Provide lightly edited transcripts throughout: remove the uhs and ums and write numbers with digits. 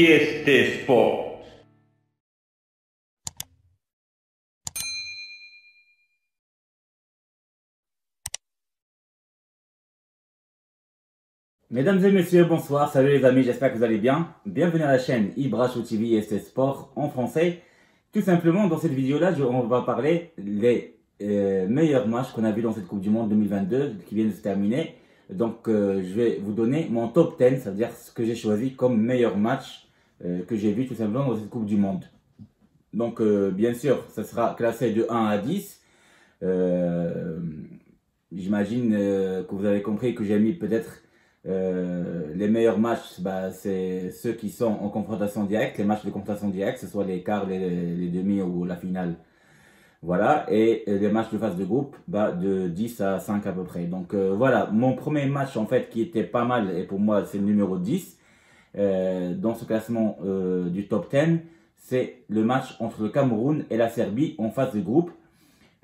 este Sport. Mesdames et messieurs, bonsoir, salut les amis, j'espère que vous allez bien. Bienvenue à la chaîne Ibra Show TV ST Sport en français. Tout simplement, dans cette vidéo-là, on va parler des meilleurs matchs qu'on a vus dans cette Coupe du Monde 2022 qui vient de se terminer. Donc, je vais vous donner mon top 10, c'est-à-dire ce que j'ai choisi comme meilleur match que j'ai vu tout simplement dans cette Coupe du Monde. Donc, bien sûr, ça sera classé de 1 à 10. J'imagine que vous avez compris que j'ai mis peut-être les meilleurs matchs, c'est ceux qui sont en confrontation directe, les matchs de confrontation directe, que ce soit les quarts, les demi ou la finale. Voilà, et les matchs de phase de groupe, de 10 à 5 à peu près. Donc voilà, mon premier match en fait qui était pas mal, et pour moi c'est le numéro 10, dans ce classement du top 10, c'est le match entre le Cameroun et la Serbie en phase de groupe,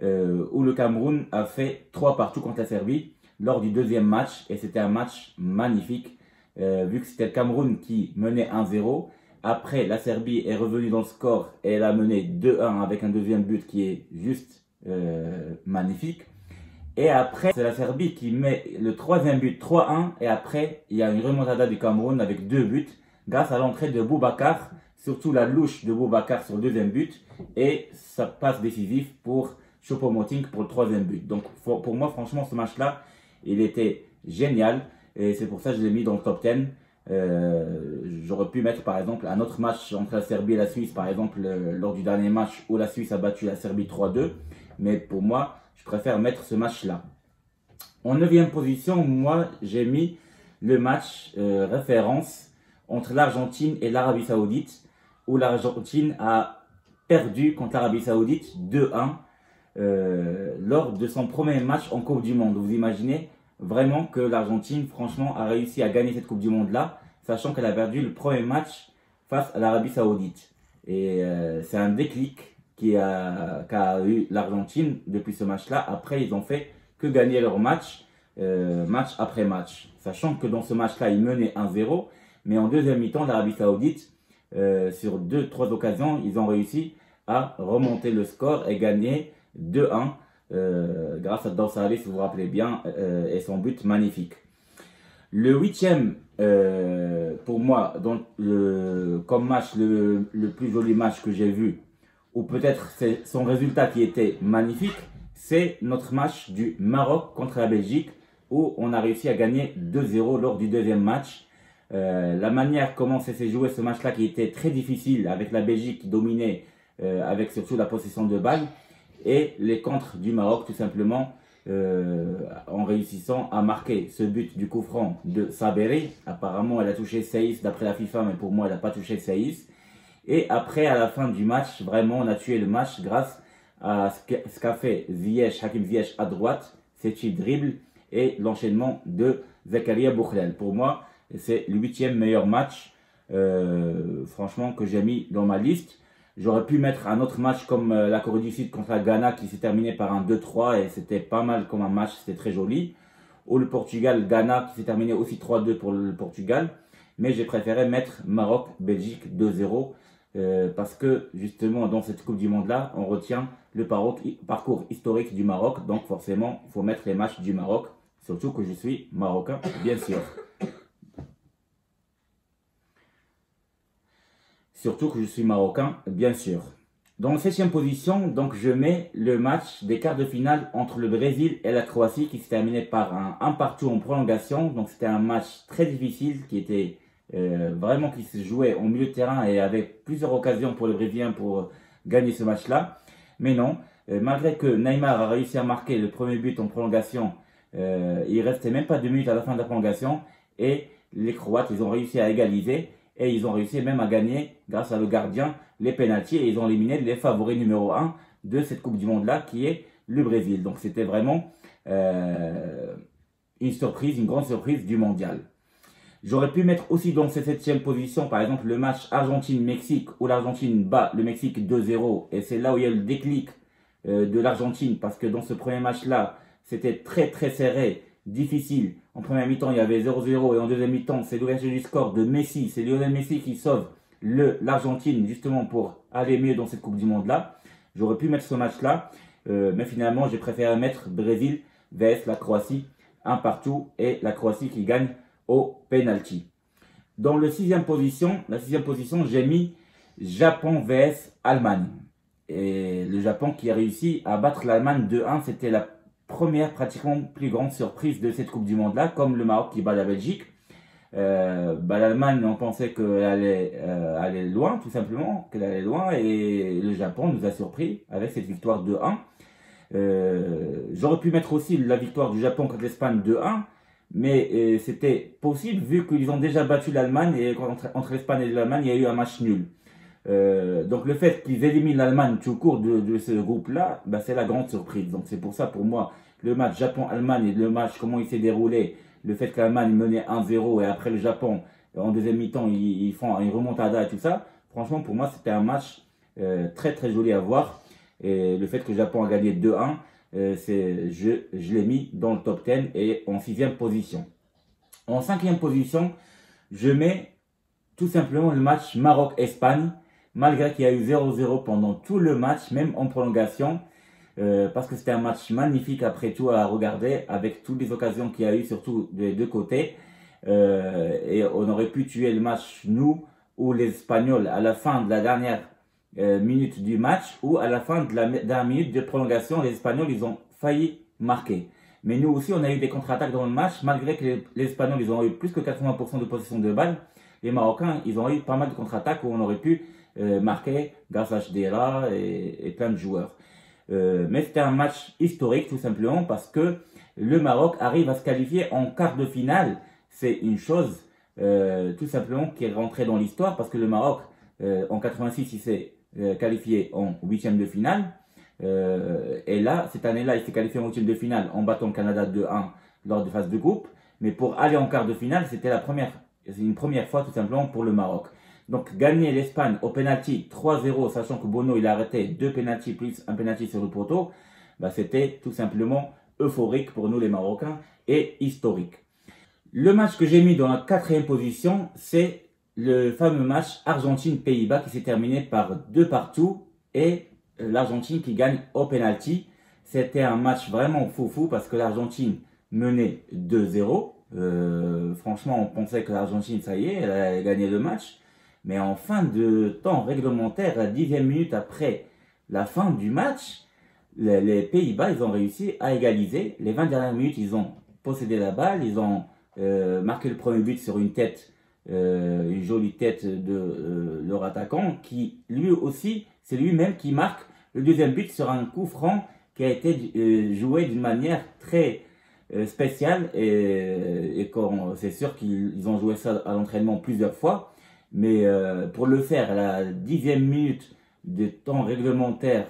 où le Cameroun a fait 3 partout contre la Serbie lors du deuxième match, et c'était un match magnifique, vu que c'était le Cameroun qui menait 1-0. Après, la Serbie est revenue dans le score et elle a mené 2-1 avec un deuxième but qui est juste magnifique. Et après, c'est la Serbie qui met le troisième but 3-1, et après, il y a une remontada du Cameroun avec 2 buts grâce à l'entrée de Boubacar, surtout la louche de Boubacar sur le deuxième but, et ça passe décisif pour Choupo-Moting pour le troisième but. Donc pour moi, franchement, ce match-là, il était génial, et c'est pour ça que je l'ai mis dans le top 10. J'aurais pu mettre par exemple un autre match entre la Serbie et la Suisse, par exemple lors du dernier match où la Suisse a battu la Serbie 3-2, mais pour moi, je préfère mettre ce match-là. En 9e position, moi, j'ai mis le match référence entre l'Argentine et l'Arabie Saoudite, où l'Argentine a perdu contre l'Arabie Saoudite 2-1 lors de son premier match en Coupe du Monde. Vous imaginez vraiment que l'Argentine, franchement, a réussi à gagner cette Coupe du Monde-là, sachant qu'elle a perdu le premier match face à l'Arabie Saoudite. Et c'est un déclic qu'a eu l'Argentine depuis ce match-là. Après, ils ont fait que gagner leur match, match après match. Sachant que dans ce match-là, ils menaient 1-0. Mais en deuxième mi-temps, l'Arabie Saoudite, sur 2-3 occasions, ils ont réussi à remonter le score et gagner 2-1 grâce à Dossali, si vous vous rappelez bien, et son but magnifique. Le 8e, pour moi, comme match, le plus joli match que j'ai vu, ou peut-être c'est son résultat qui était magnifique, c'est notre match du Maroc contre la Belgique, où on a réussi à gagner 2-0 lors du deuxième match. La manière comment s'est joué ce match-là, qui était très difficile, avec la Belgique qui dominait, avec surtout la possession de balles, et les contres du Maroc tout simplement, en réussissant à marquer ce but du coup franc de Saberi. Apparemment elle a touché Saïs d'après la FIFA, mais pour moi elle n'a pas touché Saïs. Et après, à la fin du match, vraiment on a tué le match grâce à ce qu'a fait Ziyech, Hakim Ziyech à droite, ses petits dribbles et l'enchaînement de Zakaria Bouchlel. Pour moi c'est le 8e meilleur match franchement que j'ai mis dans ma liste. J'aurais pu mettre un autre match comme la Corée du Sud contre la Ghana qui s'est terminé par un 2-3, et c'était pas mal comme un match, c'était très joli. Ou le Portugal-Ghana qui s'est terminé aussi 3-2 pour le Portugal. Mais j'ai préféré mettre Maroc-Belgique 2-0 parce que justement dans cette Coupe du Monde là, on retient le parcours historique du Maroc. Donc forcément, il faut mettre les matchs du Maroc, surtout que je suis marocain, bien sûr. Surtout que je suis marocain, bien sûr. Dans la 7e position, donc je mets le match des quarts de finale entre le Brésil et la Croatie qui s'est terminé par un partout en prolongation. Donc c'était un match très difficile qui était vraiment qui se jouait au milieu de terrain et avec plusieurs occasions pour les Brésiliens pour gagner ce match-là. Mais non, malgré que Neymar a réussi à marquer le premier but en prolongation, il restait même pas 2 minutes à la fin de la prolongation, et les Croates, ils ont réussi à égaliser. Et ils ont réussi même à gagner, grâce à le gardien, les pénaltys, et ils ont éliminé les favoris numéro 1 de cette Coupe du Monde-là, qui est le Brésil. Donc c'était vraiment une surprise, une grande surprise du mondial. J'aurais pu mettre aussi dans cette 7e position, par exemple, le match Argentine-Mexique, où l'Argentine bat le Mexique 2-0. Et c'est là où il y a le déclic de l'Argentine, parce que dans ce premier match-là, c'était très très serré, difficile. En première mi-temps, il y avait 0-0, et en deuxième mi-temps, c'est l'ouverture du score de Messi. C'est Lionel Messi qui sauve l'Argentine justement pour aller mieux dans cette Coupe du Monde-là. J'aurais pu mettre ce match-là, mais finalement j'ai préféré mettre Brésil vs la Croatie, un partout, et la Croatie qui gagne au penalty. Dans la sixième position, j'ai mis Japon vs Allemagne. Et le Japon qui a réussi à battre l'Allemagne 2-1, c'était la première pratiquement plus grande surprise de cette Coupe du Monde-là, comme le Maroc qui bat la Belgique. L'Allemagne, on pensait qu'elle allait aller loin, tout simplement, qu'elle allait loin, et le Japon nous a surpris avec cette victoire 2-1. J'aurais pu mettre aussi la victoire du Japon contre l'Espagne 2-1, mais c'était possible vu qu'ils ont déjà battu l'Allemagne, et entre l'Espagne et l'Allemagne, il y a eu un match nul. Donc le fait qu'ils éliminent l'Allemagne tout court de ce groupe-là, bah, c'est la grande surprise. Donc c'est pour ça, pour moi, le match Japon-Allemagne et le match, comment il s'est déroulé, le fait que l'Allemagne menait 1-0 et après le Japon, en deuxième mi-temps, ils font une remontada et tout ça, franchement, pour moi, c'était un match très très joli à voir. Et le fait que le Japon a gagné 2-1, je l'ai mis dans le top 10 et en sixième position. En cinquième position, je mets tout simplement le match Maroc-Espagne, malgré qu'il y a eu 0-0 pendant tout le match, même en prolongation, parce que c'était un match magnifique après tout à regarder, avec toutes les occasions qu'il y a eu, surtout des deux côtés. Et on aurait pu tuer le match, nous, ou les Espagnols, à la fin de la dernière minute du match, ou à la fin de la dernière minute de prolongation, les Espagnols, ils ont failli marquer. Mais nous aussi, on a eu des contre-attaques dans le match, malgré que les Espagnols, ils ont eu plus que 80% de possession de balle. Les Marocains, ils ont eu pas mal de contre-attaques où on aurait pu marquer grâce à Hdela et plein de joueurs. Mais c'était un match historique tout simplement parce que le Maroc arrive à se qualifier en quart de finale. C'est une chose tout simplement qui est rentrée dans l'histoire parce que le Maroc, en 86, il s'est qualifié en huitième de finale. Et là, cette année-là, il s'est qualifié en huitième de finale en battant le Canada 2-1 lors de phase de groupe. Mais pour aller en quart de finale, c'était une première fois tout simplement pour le Maroc. Donc gagner l'Espagne au penalty 3-0, sachant que Bono il a arrêté 2 penaltys plus un penalty sur le poteau, bah, c'était tout simplement euphorique pour nous les Marocains et historique. Le match que j'ai mis dans la quatrième position, c'est le fameux match Argentine-Pays-Bas qui s'est terminé par 2-2 et l'Argentine qui gagne au penalty. C'était un match vraiment foufou parce que l'Argentine menait 2-0. Franchement, on pensait que l'Argentine, ça y est, elle a gagné le match. Mais en fin de temps réglementaire, à la 10e minute après la fin du match, les Pays-Bas, ils ont réussi à égaliser. Les 20 dernières minutes, ils ont possédé la balle, ils ont marqué le premier but sur une tête, une jolie tête de leur attaquant, qui lui aussi, c'est lui-même qui marque le deuxième but sur un coup franc qui a été joué d'une manière très spéciale. Et c'est sûr qu'ils ont joué ça à l'entraînement plusieurs fois. Mais pour le faire à la 10e minute de temps réglementaire,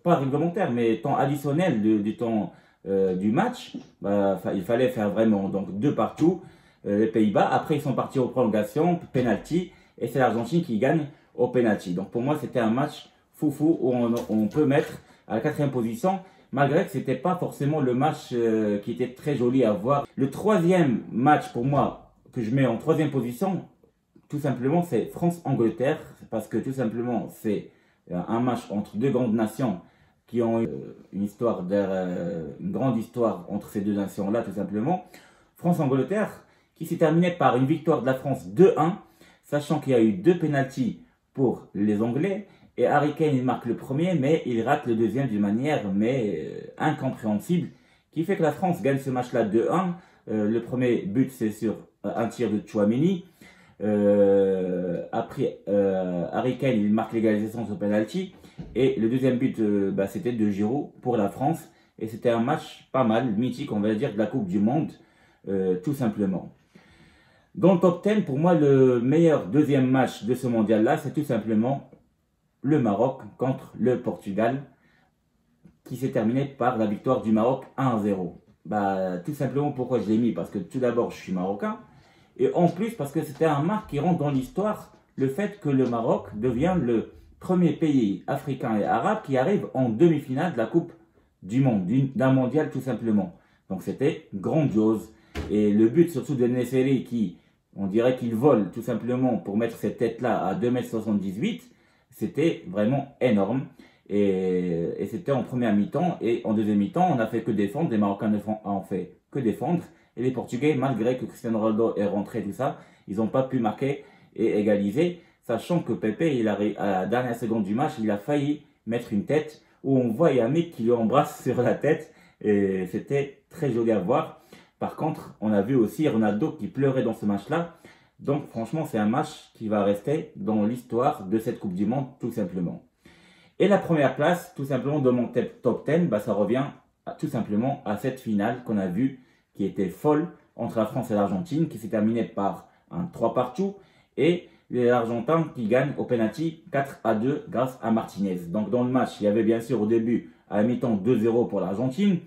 pas réglementaire, mais temps additionnel du temps du match, bah, il fallait faire vraiment donc 2-2 les Pays-Bas. Après, ils sont partis aux prolongations, penalty, et c'est l'Argentine qui gagne au penalty. Donc pour moi, c'était un match foufou où on peut mettre à la quatrième position, malgré que c'était pas forcément le match qui était très joli à voir. Le troisième match pour moi que je mets en troisième position, tout simplement, c'est France-Angleterre, parce que tout simplement, c'est un match entre deux grandes nations qui ont eu une grande histoire entre ces deux nations-là, tout simplement. France-Angleterre, qui s'est terminée par une victoire de la France 2-1, sachant qu'il y a eu 2 pénaltys pour les Anglais, et Harry Kane, il marque le premier, mais il rate le deuxième d'une manière incompréhensible, qui fait que la France gagne ce match-là 2-1. Le premier but, c'est sur un tir de Tchouaméni. Après Harry Kane il marque l'égalisation sur penalty et le deuxième but c'était de Giroud pour la France et c'était un match pas mal, mythique on va dire de la Coupe du Monde tout simplement. Dans le top 10 pour moi le meilleur deuxième match de ce mondial là c'est tout simplement le Maroc contre le Portugal qui s'est terminé par la victoire du Maroc 1-0. Tout simplement pourquoi je l'ai mis, parce que tout d'abord je suis marocain. Et en plus, parce que c'était un marque qui rentre dans l'histoire, le fait que le Maroc devient le premier pays africain et arabe qui arrive en demi-finale de la Coupe du Monde, d'un mondial tout simplement. Donc c'était grandiose. Et le but surtout de Nesseri qui on dirait qu'il vole tout simplement pour mettre cette tête-là à 2,78 m. C'était vraiment énorme. Et c'était en première mi-temps. Et en deuxième mi-temps, on n'a fait que défendre. Les Marocains n'ont fait que défendre. Et les Portugais, malgré que Cristiano Ronaldo est rentré, tout ça, ils n'ont pas pu marquer et égaliser. Sachant que Pepe, à la dernière seconde du match, il a failli mettre une tête où on voit Yannick qui lui embrasse sur la tête. Et c'était très joli à voir. Par contre, on a vu aussi Ronaldo qui pleurait dans ce match-là. Donc franchement, c'est un match qui va rester dans l'histoire de cette Coupe du Monde, tout simplement. Et la première place, tout simplement, de mon top 10, ça revient tout simplement à cette finale qu'on a vue, qui était folle, entre la France et l'Argentine, qui s'est terminée par un 3 partout, et les Argentins qui gagnent au penalty 4-2 grâce à Martinez. Donc dans le match, il y avait bien sûr au début, à la mi-temps, 2-0 pour l'Argentine.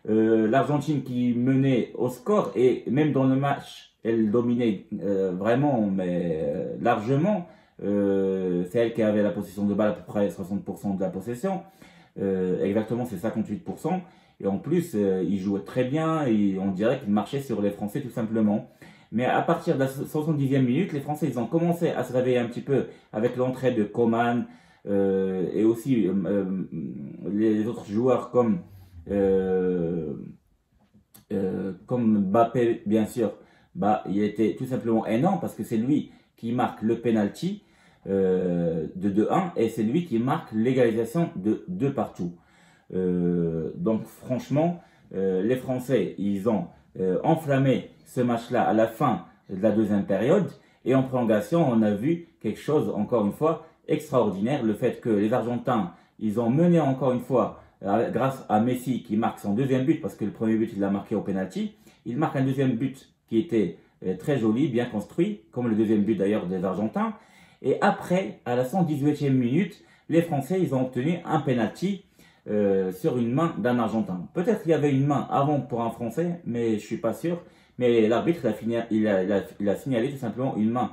L'Argentine qui menait au score, et même dans le match, elle dominait vraiment, mais largement. C'est elle qui avait la possession de balle, à peu près 60% de la possession. Exactement, c'est 58%. Et en plus, il jouait très bien et on dirait qu'il marchait sur les Français tout simplement. Mais à partir de la 70e minute, les Français ils ont commencé à se réveiller un petit peu avec l'entrée de Coman et aussi les autres joueurs comme Mbappé, bien sûr. Il était tout simplement énorme parce que c'est lui qui marque le penalty de 2-1 et c'est lui qui marque l'égalisation de 2 partout. Donc franchement, les Français, ils ont enflammé ce match-là à la fin de la deuxième période. Et en prolongation, on a vu quelque chose, encore une fois, extraordinaire. Le fait que les Argentins, ils ont mené encore une fois, grâce à Messi qui marque son deuxième but, parce que le premier but, il l'a marqué au penalty. Il marque un deuxième but qui était très joli, bien construit, comme le deuxième but d'ailleurs des Argentins. Et après, à la 118e minute, les Français, ils ont obtenu un penalty sur une main d'un Argentin. Peut-être qu'il y avait une main avant pour un Français, mais je suis pas sûr. Mais l'arbitre il a signalé tout simplement une main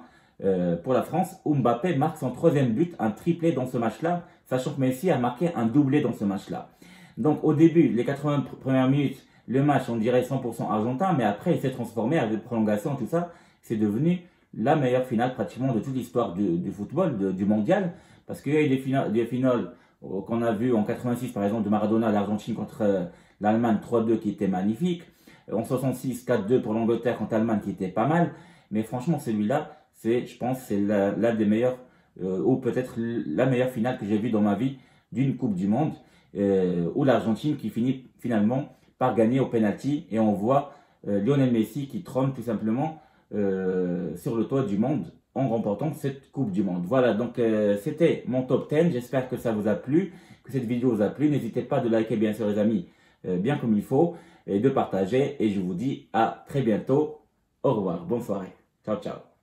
pour la France, où Mbappé marque son troisième but, un triplé dans ce match-là, sachant que Messi a marqué un doublé dans ce match-là. Donc au début, les 80 premières minutes, le match, on dirait 100% argentin, mais après il s'est transformé avec prolongation, tout ça. C'est devenu la meilleure finale pratiquement de toute l'histoire du football, du mondial, parce qu'il y a eu des finales qu'on a vu en 86 par exemple de Maradona, l'Argentine contre l'Allemagne 3-2 qui était magnifique, en 66 4-2 pour l'Angleterre contre l'Allemagne qui était pas mal, mais franchement celui-là, je pense c'est l'un des meilleurs ou peut-être la meilleure finale que j'ai vue dans ma vie d'une Coupe du Monde, où l'Argentine qui finit finalement par gagner au penalty et on voit Lionel Messi qui trône tout simplement sur le toit du monde en remportant cette Coupe du Monde. Voilà, donc c'était mon top 10. J'espère que ça vous a plu, que cette vidéo vous a plu. N'hésitez pas de liker, bien sûr, les amis, bien comme il faut, et de partager. Et je vous dis à très bientôt. Au revoir, bonne soirée. Ciao, ciao.